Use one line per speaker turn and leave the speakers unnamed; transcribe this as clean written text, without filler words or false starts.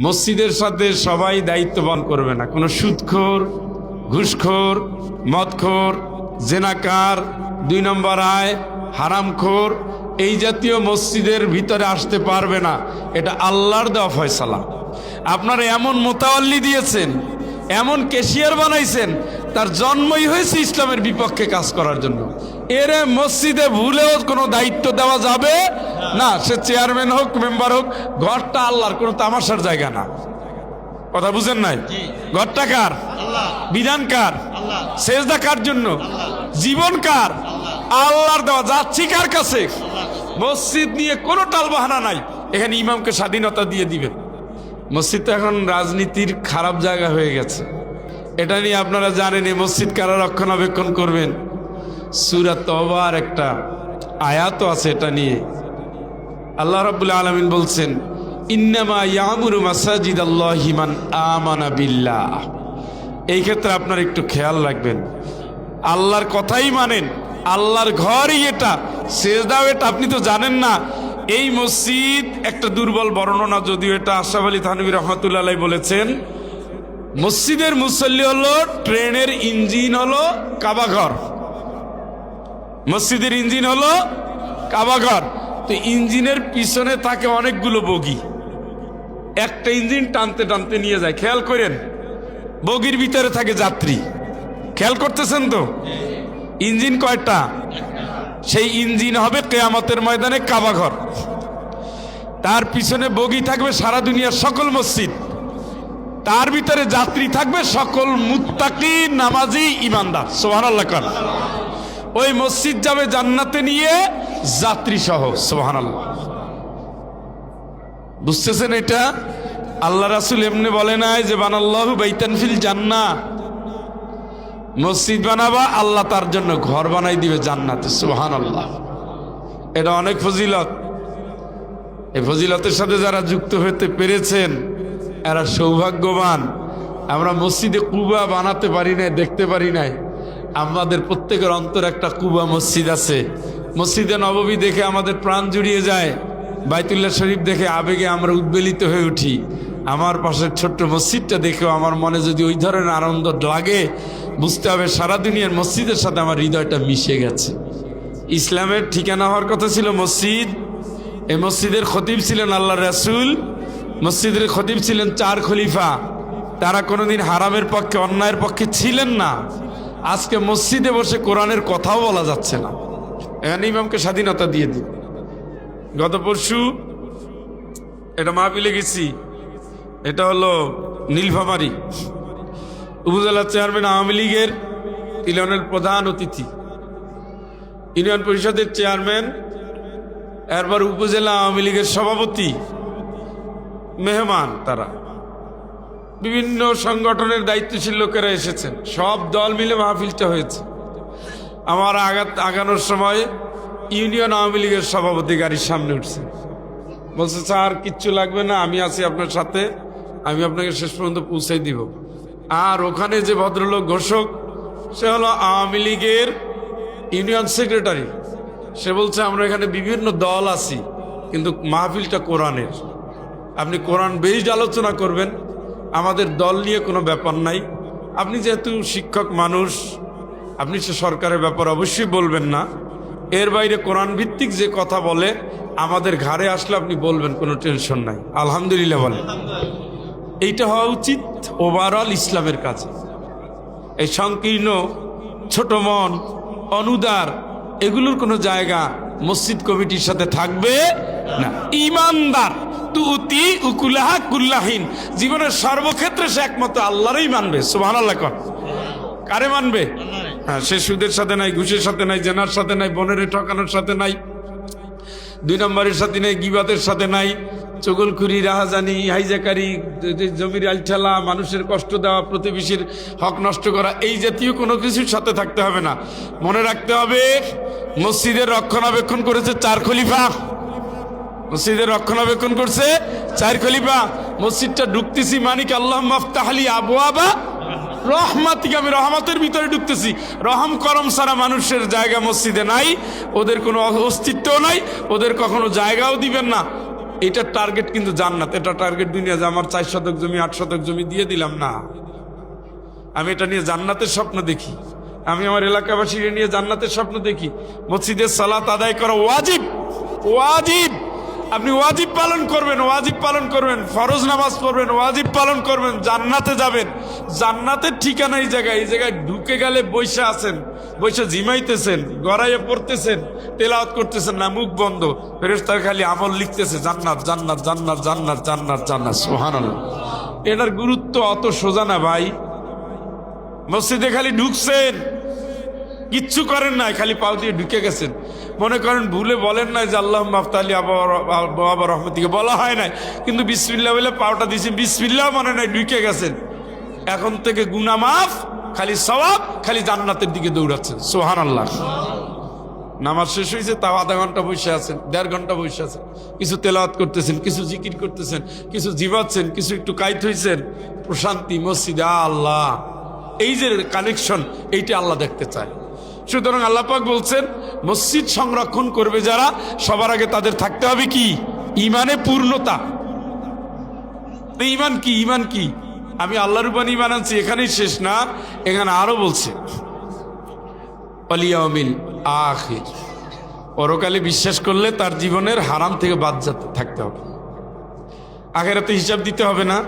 মসজিদের সাথে সবাই দায়িত্ব পালন করবে না। কোনো সুদখোর, ঘুষখোর, মদখোর, জেনাকার, 2 নম্বর আয়, হারামখোর এই জাতীয় মসজিদের ভিতরে আসতে পারবে না। এটা আল্লাহর দেওয়া ফয়সালা। আপনারা এমন মোতাওয়াল্লি দিয়েছেন, এমন ক্যাশিয়ার বানাইছেন, তার জন্মই হয়েছে ইসলামের বিপক্ষে কাজ করার জন্য। এরে মসজিদে ভুলেও কোনো দায়িত্ব দেওয়া যাবে না। সে চেয়ারম্যান হোক, মেম্বার হোক, ঘরটা আল্লাহর, কোনো তামাশার জায়গা না। কথা বুঝেন নাই? ঘরটা কার? বিধান কার? সেজদা কার জন্য? জীবন কার? আল্লাহর দেওয়া। যাচ্ছি কার কাছে? মসজিদ নিয়ে কোনো টালবাহানা নাই। এখানে ইমামকে স্বাধীনতা দিয়ে দিবেন। মসজিদ তো এখন রাজনীতির খারাপ জায়গা হয়ে গেছে। এটা নিয়ে আপনারা জানেন এই মসজিদ কারা রক্ষণাবেক্ষণ করবেন। সূরা তওবার একটা আয়াত আছে এটা নিয়ে। আল্লাহ রাব্বুল আলামিন বলছেন, ইন্নামা ইয়ামুরু মাসাজিদাল্লাহি মান আমানা বিল্লাহ। এই ক্ষেত্রে আপনারা একটু খেয়াল রাখবেন, আল্লাহর কথাই মানেন, আল্লাহর ঘরই এটা, সেজদাও এটা। আপনি তো জানেন না এই মসজিদ একটা দুর্বল বর্ণনা, যদিও এটা আশরাফ আলী থানভী রহমাতুল্লাহ আলাইহি বলেছেন, মসজিদের মুসল্লি হলো ট্রেনের ইঞ্জিন হলো কাবাঘর, মসজিদের ইঞ্জিন হলো কাবাঘর। তো ইঞ্জিনের পিছনে থাকে অনেকগুলো বগি, একটা ইঞ্জিন টানতে টানতে নিয়ে যায়। খেয়াল করেন, বগির ভিতরে থাকে যাত্রী। খেয়াল করতেছেন তো? ইঞ্জিন কয়টা? সেই ইঞ্জিন হবে কিয়ামতের ময়দানে কাবাঘর। তার পিছনে বগি থাকবে সারা দুনিয়ার সকল মসজিদ, তার ভিতরে যাত্রী থাকবে সকল মুত্তাকি, নামাজি, ইমানদার। সুবহানাল্লাহ কর। ওই মসজিদ যাবে জান্নাতে নিয়ে যাত্রী সহ। সুবহানাল্লাহ। বুঝতেছেন এটা? আল্লাহ রাসূল এমনি বলে নাই যে বানাল্লাহু বাইতান ফিল জান্নাহ, মসজিদ বানাবা আল্লাহ তার জন্য ঘর বানাই দিবে জান্নাতে। সুবহানাল্লাহ। এটা অনেক ফজিলত। এই ফজিলতের সাথে যারা যুক্ত হতে পেরেছেন এরা সৌভাগ্যবান। আমরা মসজিদে কুবা বানাতে পারি নাই, দেখতে পারি নাই। আমাদের প্রত্যেকের অন্তর একটা কুবা মসজিদ আছে। মসজিদে নববী দেখে আমাদের প্রাণ জুড়িয়ে যায়, বাইতুল্লাহ শরীফ দেখে আবেগে আমরা উদ্বেলিত হয়ে উঠি। আমার পাশের ছোট্ট মসজিদটা দেখেও আমার মনে যদি ওই ধরনের আনন্দ লাগে, বুঝতে হবে সারা দুনিয়ার মসজিদের সাথে আমার হৃদয়টা মিশে গেছে। ইসলামের ঠিকানা হওয়ার কথা ছিল মসজিদ। এই মসজিদের খতিব ছিলেন আল্লাহর রাসূল, মসজিদের খতিব ছিলেন 4 খলিফা। তারা কোনোদিন হারামের পক্ষে, অন্যায়ের পক্ষে ছিলেন না। আজকে মসজিদে বসে কোরআনের কথাও বলা যাচ্ছে না। এখানে ইমামকে স্বাধীনতা দিয়ে দিন। গত পরশু এটা মাহফিলে গেছি, এটা হলো নীলফামারী উপজেলা চেয়ারম্যান আওয়ামী লীগের ইউনিয়নের প্রধান অতিথি, ইউনিয়ন পরিষদের চেয়ারম্যান, এরপর উপজেলা আওয়ামী লীগের সভাপতি, মেহমান। তারা বিভিন্ন সংগঠনের দায়িত্বশীল লোকেরা এসেছেন, সব দল মিলে মাহফিলটা হয়েছে। আমার আগানোর সময় ইউনিয়ন আওয়ামী লীগের সভাপতি গাড়ির সামনে উঠছে, বলছে স্যার কিচ্ছু লাগবে না, আমি আছি আপনার সাথে, আমি আপনাকে শেষ পর্যন্ত পৌঁছাই দিব। আর ওখানে যে ভদ্রলোক ঘোষক, সে হলো আওয়ামী লীগের ইউনিয়ন সেক্রেটারি। সে বলছে আমরা এখানে বিভিন্ন দল আছি, কিন্তু মাহফিলটা কোরআনের, আপনি কোরআন বেশি আলোচনা করবেন, আমাদের দল নিয়ে কোনো ব্যাপার নাই। আপনি যেহেতু শিক্ষক মানুষ, আপনি সে সরকারের ব্যাপার অবশ্যই বলবেন না, এর বাইরে কোরআন ভিত্তিক যে কথা বলে আমাদের ঘাড়ে আসলে আপনি বলবেন, কোনো টেনশন নাই। আলহামদুলিল্লাহ বলেন। এইটা হওয়া উচিত ওভারঅল ইসলামের কাছে। এই সংকীর্ণ, ছোট মন, অনুদার, এগুলোর কোনো জায়গা মসজিদ কমিটির সাথে থাকবে না। ইমানদার তুতি উকুলাহা কুল্লাহিন, জীবনের সর্বক্ষেত্রে সে একমাত্র আল্লাহরই মানবে। সুবহানাল্লাহ। কারে মানবে? হ্যাঁ, সে সুদের সাথে নাই, ঘুষের সাথে নাই, জেনার সাথে নাই, বনের ঠকানোর সাথে নাই, 2 নম্বরের সাথে নাই, গিবাতের সাথে নাই, চগলখুরি, রাহাজানি, হাইজাকারি, জমির আলঠালা, মানুষের কষ্ট দেওয়া, প্রতিবেশীর হক নষ্ট করা, এই জাতীয় কোনো কিছুর সাথে থাকতে হবে না। মনে রাখতে হবে মসজিদের রক্ষণাবেক্ষণ করেছে 4 খলিফা। মসজিদের রক্ষণাবেক্ষণ করছে 4 খলিফা। মসজিদটা ঢুকতেছি মানিক আল্লাহ মাফতাহলি আবওয়াবা রহমাতিকা, আমি রহমতের ভিতরে ঢুকতেছি। রহম করম ছাড়া মানুষের জায়গা মসজিদে নাই, ওদের কোনো অস্তিত্ব নাই, ওদের কখনো জায়গাও দিবেন না। এটার টার্গেট কিন্তু জান্নাত। এটা টার্গেট দুনিয়া যে আমার 4 শতক জমি 8 শতক জমি দিয়ে দিলাম না, আমি এটা নিয়ে জান্নাতের স্বপ্ন দেখি। আমি আমার এলাকাবাসীকে নিয়ে জান্নাতের স্বপ্ন দেখি। মসজিদের সালাত আদায় করা ওয়াজিব, ওয়াজিব। আপনি ওয়াজিব পালন করবেন, ওয়াজিব পালন করবেন, ফরজ নামাজ পড়বেন, ওয়াজিব পালন করবেন, জান্নাতে যাবেন। জান্নাতের ঠিকানা এই জায়গায়। এই জায়গায় ঢুকে গেলে বৈশা আছেন, বৈশা জিমাইতেছেন, গড়াইয়ে পড়তেছেন, তেলাওয়াত করতেছেন না, মুখ বন্ধ, ফেরেশতারা খালি আমল লিখতেছে, জান্নাত জান্নাত জান্নাত জান্নাত জান্নাত জান্নাত। সুবহানাল্লাহ। এটার গুরুত্ব অত সোজা না ভাই। মসজিদে খালি ঢুকছেন, কিচ্ছু করেন নাই, খালি পাও দিয়ে ঢুকে গেছেন। মনে করেন ভুলে বলেন নাই যে আল্লাহ মাফতালি আবা রহমতিকে, বলা হয় নাই, কিন্তু বিসমিল্লাহ বলে পাওটা দিয়েছেন, বিসমিল্লাহ মনে নাই, ঢুকে গেছেন। এখন থেকে গুনাহ মাফ, খালি সওয়াব, খালি জান্নাতের দিকে দৌড়াচ্ছেন। সুবহানাল্লাহ। নামাজ শেষ হয়েছে, তাও আধা ঘন্টা বসে আছেন, 1.5 ঘন্টা বসে আছেন, কিছু তেলাওয়াত করতেছেন, কিছু জিকির করতেছেন, কিছু জিবাচ্ছেন, কিছু একটু কাইত হয়েছেন, প্রশান্তি মসজিদে। আল্লাহ, এই যে কানেকশন, এইটা আল্লাহ দেখতে চায়। সুতরাং আল্লাহ পাক বলছেন মসজিদ সংরক্ষণ করবে যারা, সবার আগে তাদের থাকতে হবে কি? ইমানে পূর্ণতা। ইমান কি? ইমান কি? আমি আল্লাহর উপর ইমান আনছি, এখানেই শেষ না, এখানে আরো বলছে ওয়ালিয়াউমিল আখির, পরকালে বিশ্বাস করলে তার জীবনের হারাম থেকে বাদ থাকতে হবে, আখিরাতে হিসাব দিতে হবে না।